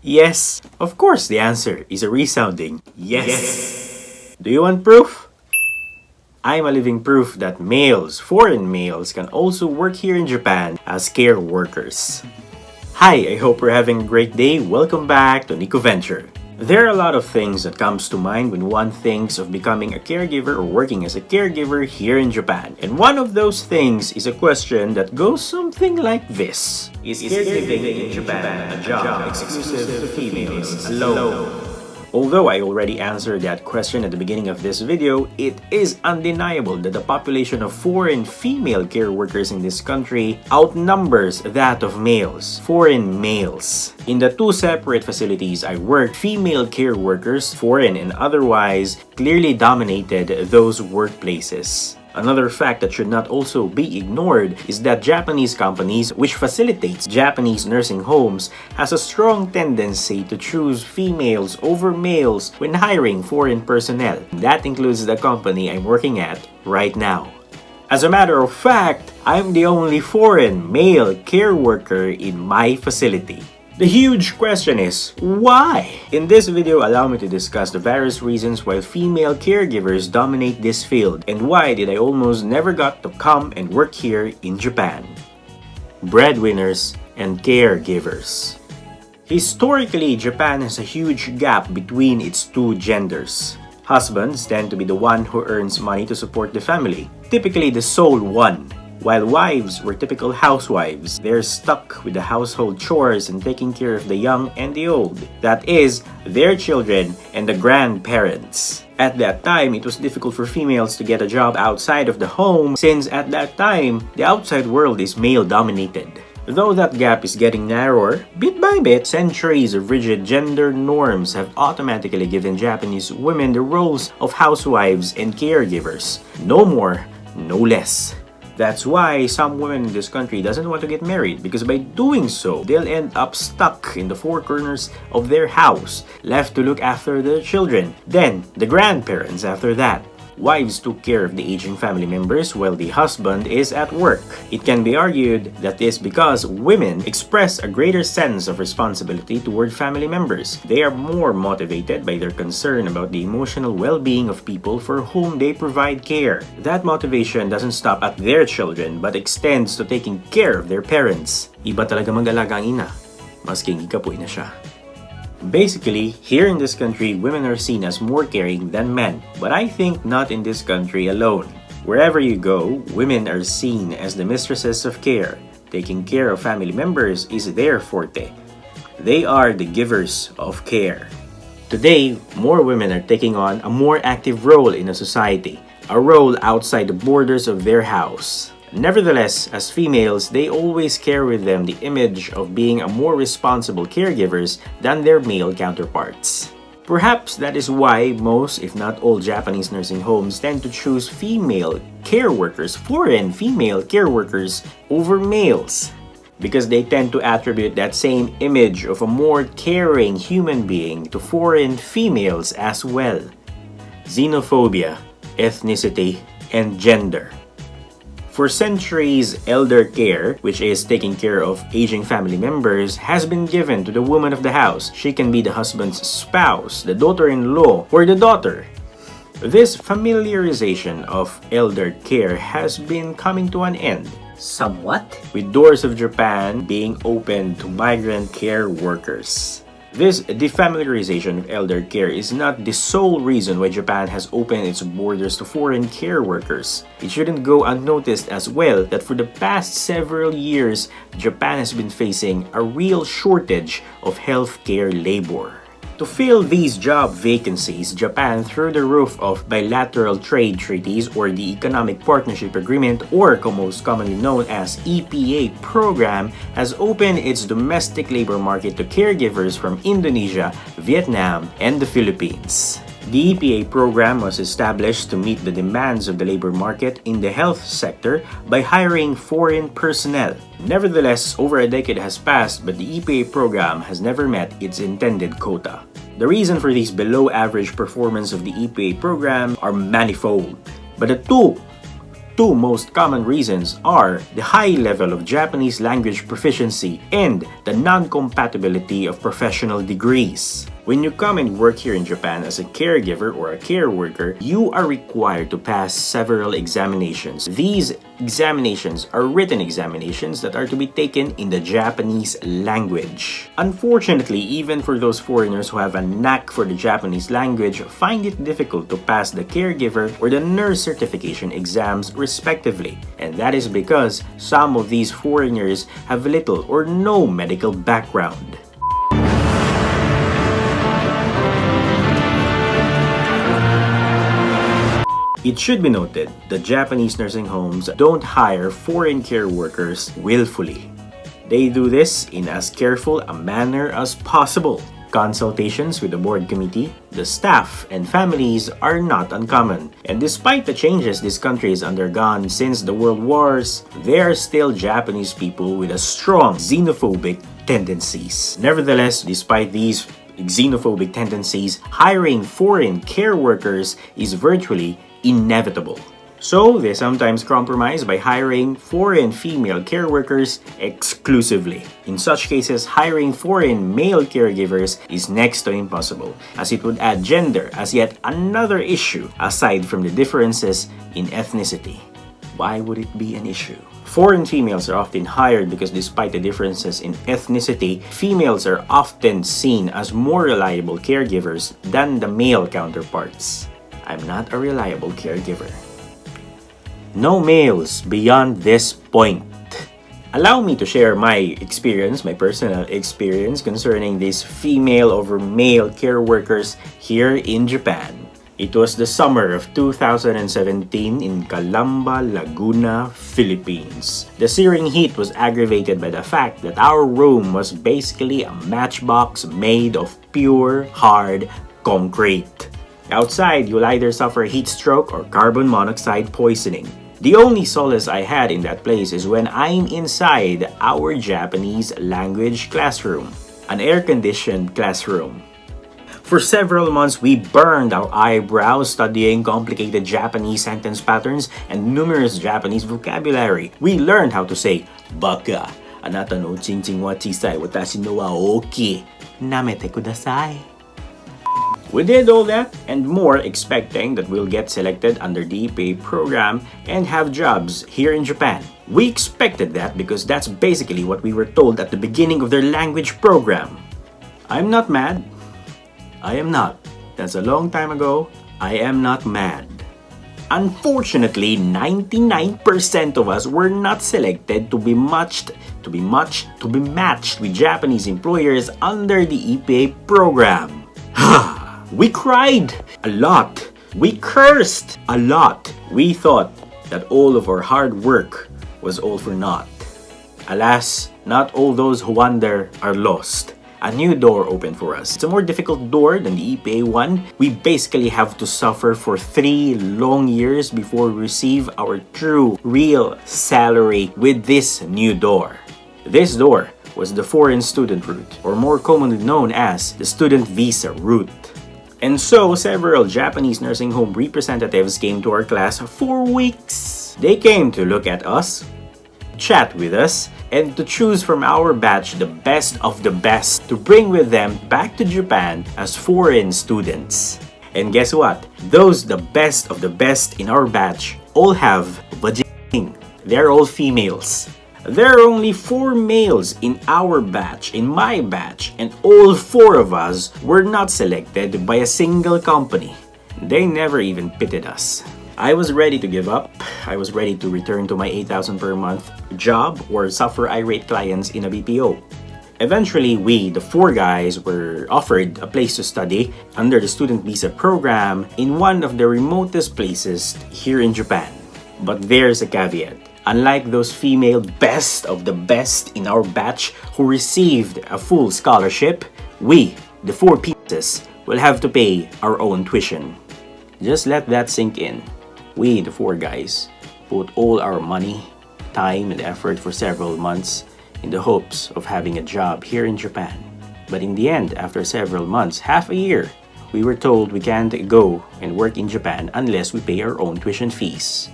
Yes, of course the answer is a resounding yes. Do you want proof? I'm a living proof that males, foreign males, can also work here in Japan as care workers. Hi, I hope you're having a great day. Welcome back to NikkoVenture. There are a lot of things that comes to mind when one thinks of becoming a caregiver or working as a caregiver here in Japan. And one of those things is a question that goes something like this. Is caregiving in Japan a job exclusive to females alone? Although I already answered that question at the beginning of this video, it is undeniable that the population of foreign female care workers in this country outnumbers that of males, foreign males. In the two separate facilities I worked, female care workers, foreign and otherwise, clearly dominated those workplaces. Another fact that should not also be ignored is that Japanese companies, which facilitates Japanese nursing homes, has a strong tendency to choose females over males when hiring foreign personnel. That includes the company I'm working at right now. As a matter of fact, I'm the only foreign male care worker in my facility. The huge question is, why? In this video, allow me to discuss the various reasons why female caregivers dominate this field and why did I almost never got to come and work here in Japan. Breadwinners and caregivers. Historically, Japan has a huge gap between its two genders. Husbands tend to be the one who earns money to support the family, typically the sole one. While wives were typical housewives, they're stuck with the household chores and taking care of the young and the old. That is, their children and the grandparents. At that time, it was difficult for females to get a job outside of the home since at that time, the outside world is male-dominated. Though that gap is getting narrower, bit by bit, centuries of rigid gender norms have automatically given Japanese women the roles of housewives and caregivers. No more, no less. That's why some women in this country doesn't want to get married because by doing so, they'll end up stuck in the four corners of their house, left to look after their children, then the grandparents after that. Wives took care of the aging family members while the husband is at work. It can be argued that this is because women express a greater sense of responsibility toward family members. They are more motivated by their concern about the emotional well-being of people for whom they provide care. That motivation doesn't stop at their children but extends to taking care of their parents. Iba talaga mag-alaga ang ina, masking ikapoy na siya. Basically, here in this country, women are seen as more caring than men. But I think not in this country alone. Wherever you go, women are seen as the mistresses of care. Taking care of family members is their forte. They are the givers of care. Today, more women are taking on a more active role in a society, a role outside the borders of their house. Nevertheless, as females, they always carry with them the image of being a more responsible caregivers than their male counterparts. Perhaps that is why most, if not all, Japanese nursing homes tend to choose female care workers, foreign female care workers, over males. Because they tend to attribute that same image of a more caring human being to foreign females as well. Xenophobia, ethnicity, and gender. For centuries, elder care, which is taking care of aging family members, has been given to the woman of the house. She can be the husband's spouse, the daughter-in-law, or the daughter. This familiarization of elder care has been coming to an end. Somewhat? With doors of Japan being opened to migrant care workers. This defamiliarization of elder care is not the sole reason why Japan has opened its borders to foreign care workers. It shouldn't go unnoticed as well that for the past several years, Japan has been facing a real shortage of healthcare labor. To fill these job vacancies, Japan, through the roof of bilateral trade treaties or the Economic Partnership Agreement, or most commonly known as EPA program, has opened its domestic labor market to caregivers from Indonesia, Vietnam, and the Philippines. The EPA program was established to meet the demands of the labor market in the health sector by hiring foreign personnel. Nevertheless, over a decade has passed, but the EPA program has never met its intended quota. The reason for this below-average performance of the EPA program are manifold, but the two two most common reasons are the high level of Japanese language proficiency and the non-compatibility of professional degrees. When you come and work here in Japan as a caregiver or a care worker, you are required to pass several examinations. These examinations are written examinations that are to be taken in the Japanese language. Unfortunately, even for those foreigners who have a knack for the Japanese language, find it difficult to pass the caregiver or the nurse certification exams respectively. And that is because some of these foreigners have little or no medical background. It should be noted that Japanese nursing homes don't hire foreign care workers willfully. They do this in as careful a manner as possible. Consultations with the board committee, the staff, and families are not uncommon. And despite the changes this country has undergone since the World Wars, there are still Japanese people with a strong xenophobic tendencies. Nevertheless, despite these xenophobic tendencies, hiring foreign care workers is virtually inevitable. So, they sometimes compromise by hiring foreign female care workers exclusively. In such cases, hiring foreign male caregivers is next to impossible, as it would add gender as yet another issue aside from the differences in ethnicity. Why would it be an issue? Foreign females are often hired because despite the differences in ethnicity, females are often seen as more reliable caregivers than the male counterparts. I'm not a reliable caregiver. No males beyond this point. Allow me to share my experience, my personal experience concerning these female over male care workers here in Japan. It was the summer of 2017 in Calamba, Laguna, Philippines. The searing heat was aggravated by the fact that our room was basically a matchbox made of pure, hard concrete. Outside, you'll either suffer heat stroke or carbon monoxide poisoning. The only solace I had in that place is when I'm inside our Japanese language classroom, an air-conditioned classroom. For several months, we burned our eyebrows studying complicated Japanese sentence patterns and numerous Japanese vocabulary. We learned how to say, "Baka, anata no chinchin wa chisai, watashi no wa oki, namete kudasai." We did all that and more, expecting that we'll get selected under the EPA program and have jobs here in Japan. We expected that because that's basically what we were told at the beginning of their language program. I'm not mad. I am not. That's a long time ago. I am not mad. Unfortunately, 99% of us were not selected to be matched with Japanese employers under the EPA program. We cried a lot. We cursed a lot. We thought that all of our hard work was all for naught. Alas, not all those who wander are lost. A new door opened for us. It's a more difficult door than the EPA one. We basically have to suffer for 3 long years before we receive our true, real salary with this new door. This door was the foreign student route, or more commonly known as the student visa route. And so, several Japanese nursing home representatives came to our class for weeks. They came to look at us, chat with us, and to choose from our batch the best of the best to bring with them back to Japan as foreign students. And guess what? Those the best of the best in our batch all have vagina. They're all females. There are only 4 males in our batch, in my batch, and all 4 of us were not selected by a single company. They never even pitied us. I was ready to give up. I was ready to return to my 8,000 per month job or suffer irate clients in a BPO. Eventually, we, the 4 guys, were offered a place to study under the student visa program in one of the remotest places here in Japan. But there's a caveat. Unlike those female best of the best in our batch who received a full scholarship, we, the 4 pieces, will have to pay our own tuition. Just let that sink in. We, the 4 guys, put all our money, time, and effort for several months in the hopes of having a job here in Japan. But in the end, after several months, half a year, we were told we can't go and work in Japan unless we pay our own tuition fees.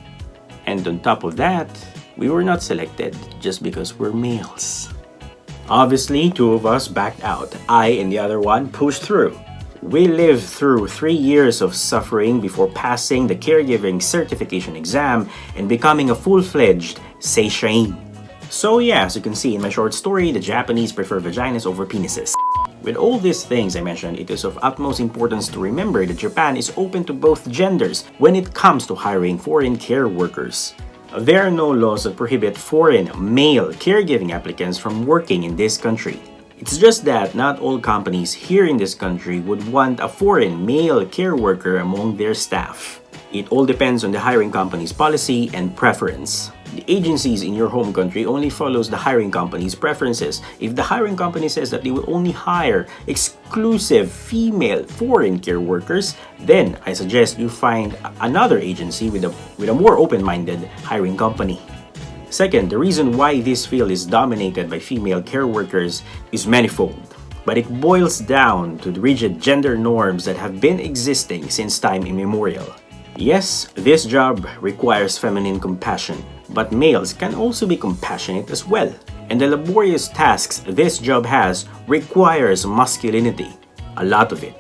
And on top of that, we were not selected just because we're males. Obviously, two of us backed out. I and the other one pushed through. We lived through 3 years of suffering before passing the caregiving certification exam and becoming a full-fledged seishain. So yeah, as you can see in my short story, the Japanese prefer vaginas over penises. With all these things I mentioned, it is of utmost importance to remember that Japan is open to both genders when it comes to hiring foreign care workers. There are no laws that prohibit foreign male caregiving applicants from working in this country. It's just that not all companies here in this country would want a foreign male care worker among their staff. It all depends on the hiring company's policy and preference. The agencies in your home country only follows the hiring company's preferences. If the hiring company says that they will only hire exclusive female foreign care workers, then I suggest you find another agency with a more open-minded hiring company. Second, the reason why this field is dominated by female care workers is manifold, but it boils down to the rigid gender norms that have been existing since time immemorial. Yes, this job requires feminine compassion, but males can also be compassionate as well. And the laborious tasks this job has requires masculinity, a lot of it.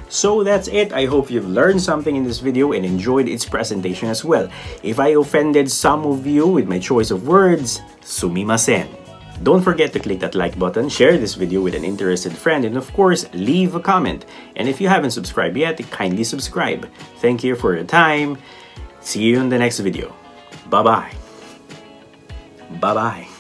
So that's it. I hope you've learned something in this video and enjoyed its presentation as well. If I offended some of you with my choice of words, sumimasen. Don't forget to click that like button, share this video with an interested friend, and of course, leave a comment. And if you haven't subscribed yet, kindly subscribe. Thank you for your time. See you in the next video. Bye-bye. Bye-bye.